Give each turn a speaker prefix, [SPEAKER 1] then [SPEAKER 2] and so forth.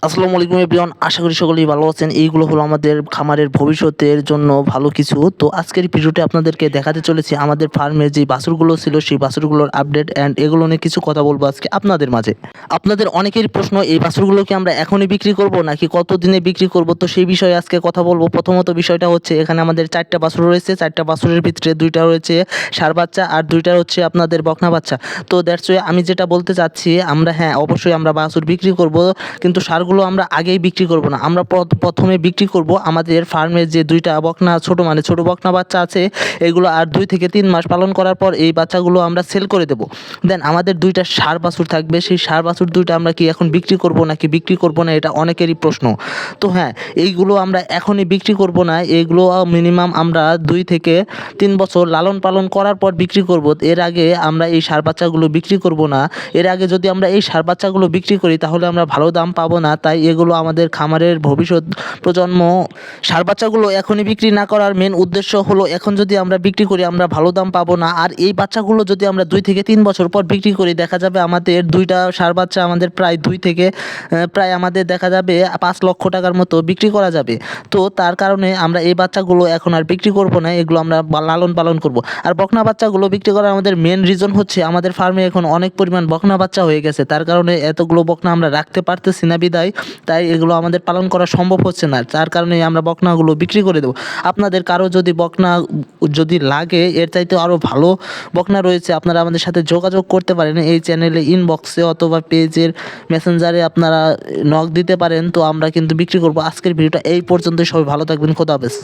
[SPEAKER 1] আসসালামু আলাইকুম এভরিওয়ান, আশা করি সকলেই ভালো আছেন। এইগুলো হলো আমাদের খামারের ভবিষ্যতের জন্য ভালো কিছু। তো আজকের ভিডিওতে আপনাদেরকে দেখাতে চলেছি আমাদের ফার্মের যে বাছুরগুলো ছিল সেই বাছুরগুলোর আপডেট অ্যান্ড এগুলো নিয়ে কিছু কথা বলবো আজকে আপনাদের মাঝে। আপনাদের অনেকেরই প্রশ্ন, এই বাছুরগুলোকে আমরা এখনই বিক্রি করব নাকি কতদিনে বিক্রি করব, তো সেই বিষয়ে আজকে কথা বলবো। প্রথমত বিষয়টা হচ্ছে, এখানে আমাদের 4টা বাছুর রয়েছে। 4টা বাছুরের ভিতরে 2টা রয়েছে ষাঁড় বাচ্চা আর 2টা হচ্ছে আপনাদের বকনা বাচ্চা। তো দ্যাটস ওয়ে আমি যেটা বলতে চাচ্ছি, আমরা অবশ্যই আমরা বাছুর বিক্রি করব, কিন্তু ষাঁড়গুলো আমরা আগেই বিক্রি করব না। আমরা প্রথমে বিক্রি করব আমাদের ফার্মে যে 2টা বকনা ছোট বকনা বাচ্চা আছে, এগুলো আর 2 থেকে 3 মাস পালন করার পর এই বাচ্চাগুলো আমরা সেল করে দেব। দেন আমাদের 2টা ষাঁড় বাছুর থাকবে। সেই ষাঁড় বাছুর 2টা আমরা কি এখন বিক্রি করব নাকি বিক্রি করব না, এটা অনেকেরই প্রশ্ন। তো এইগুলো আমরা এখনই বিক্রি করব না। এইগুলো মিনিমাম আমরা 2 থেকে 3 বছর লালন পালন করার পর বিক্রি করব। এর আগে আমরা এই ষাঁড় বাচ্চাগুলো বিক্রি করব না। এর আগে যদি আমরা এই ষাঁড় বাচ্চাগুলো বিক্রি করি তাহলে আমরা ভালো দাম পাবো না। তাই এগুলো আমাদের খামারের ভবিষ্যৎ প্রজন্ম। ষাঁড় বাচ্চাগুলো এখনই বিক্রি না করার মেন উদ্দেশ্য হলো, এখন যদি আমরা বিক্রি করি আমরা ভালো দাম পাবো না। আর এই বাচ্চাগুলো যদি আমরা 2 থেকে 3 বছর পর বিক্রি করি, দেখা যাবে আমাদের 2টা ষাঁড় বাচ্চা আমাদের প্রায় 2 থেকে প্রায় আমাদের দেখা যাবে 5 লক্ষ টাকার মতো বিক্রি করা যাবে। তো তার কারণে আমরা এই বাচ্চাগুলো এখন আর বিক্রি করব না, এগুলো আমরা লালন পালন করব। আর বকনা বাচ্চাগুলো বিক্রি করার আমাদের মেন রিজন হচ্ছে, আমাদের ফার্মে এখন অনেক পরিমাণ বকনা বাচ্চা হয়ে গেছে। তার কারণে এতগুলো বকনা আমরা রাখতে পারতেছি না বিদায়, তাই এগুলো আমাদের পালন করা সম্ভব হচ্ছে না। তার কারণে আমরা বকনাগুলো বিক্রি করে দেবো। আপনাদের কারো যদি বকনা যদি লাগে, এর চাইতে আরও ভালো বকনা রয়েছে, আপনারা আমাদের সাথে যোগাযোগ করতে পারেন। এই চ্যানেলে ইনবক্সে অথবা পেজের মেসেঞ্জারে আপনারা নক দিতে পারেন। তো আমরা কিন্তু বিক্রি করব। আজকের ভিডিওটা এই পর্যন্ত। সবাই ভালো থাকবেন। খোদা হাফেজ।